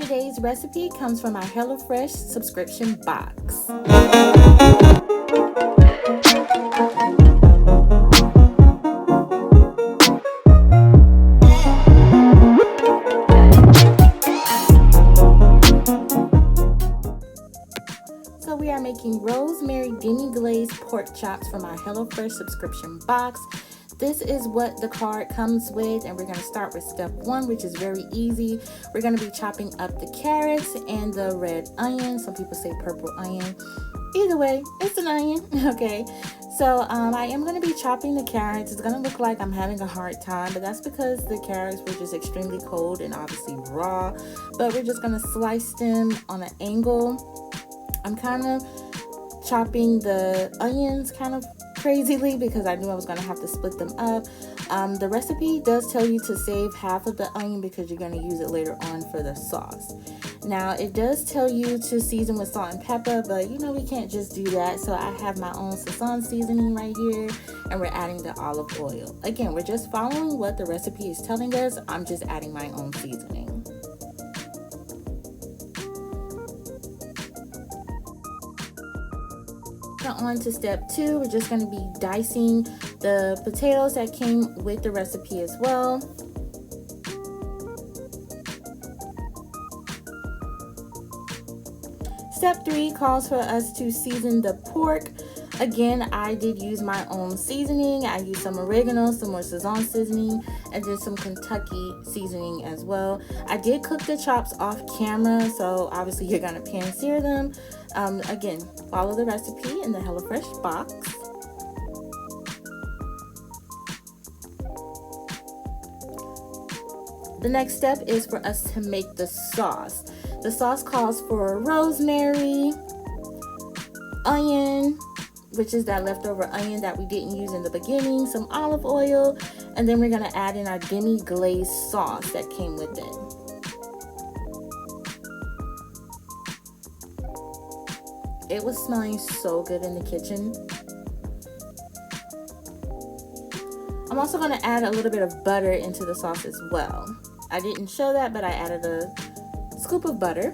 Today's recipe comes from our HelloFresh subscription box. So we are making Rosemary Demi-Glazed pork chops from our HelloFresh subscription box. This is what the card comes with, and we're going to start with step 1, which is very easy. We're going to be chopping up the carrots and the red onion. Some people say purple onion. Either way, it's an onion. Okay, so I am going to be chopping the carrots. It's going to look like I'm having a hard time, but that's because the carrots were just extremely cold and obviously raw. But we're just going to slice them on an angle. I'm kind of chopping the onions kind of crazily because I knew I was going to have to split them up. The recipe does tell you to save half of the onion because you're going to use it later on for the sauce. Now it does tell you to season with salt and pepper, but you know we can't just do that. So I have my own Sazon seasoning right here, and we're adding the olive oil. Again, we're just following what the recipe is telling us. I'm just adding my own seasoning. Now on to step 2, we're just going to be dicing the potatoes that came with the recipe as well. Step 3 calls for us to season the pork. Again, I did use my own seasoning. I used some oregano, some more Sazon seasoning, and then some Kentucky seasoning as well. I did cook the chops off camera, so obviously you're going to pan sear them. Again, follow the recipe in the HelloFresh box. The next step is for us to make the sauce. The sauce calls for rosemary, onion, which is that leftover onion that we didn't use in the beginning, some olive oil, and then we're going to add in our demi-glazed sauce that came with it. It was smelling so good in the kitchen. I'm also going to add a little bit of butter into the sauce as well. I didn't show that, but I added a scoop of butter.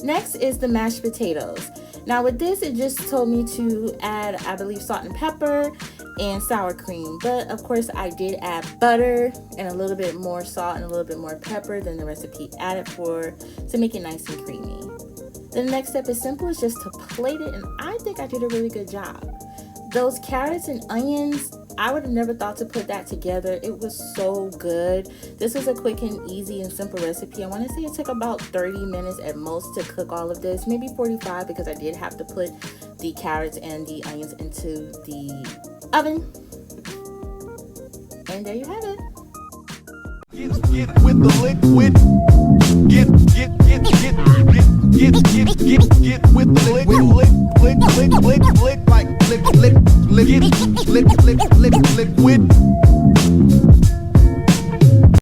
Next is the mashed potatoes. Now with this, it just told me to add, I believe, salt and pepper and sour cream. But of course, I did add butter and a little bit more salt and a little bit more pepper than the recipe added for to make it nice and creamy. The next step is simple. It's just to plate it, and I think I did a really good job. Those carrots and onions, I would have never thought to put that together. It was so good. This is a quick and easy and simple recipe. I want to say it took about 30 minutes at most to cook all of this, maybe 45 because I did have to put the carrots and the onions into the oven. And there you have it. Get with the liquid. Get with the liquid. Lick like lick liquid.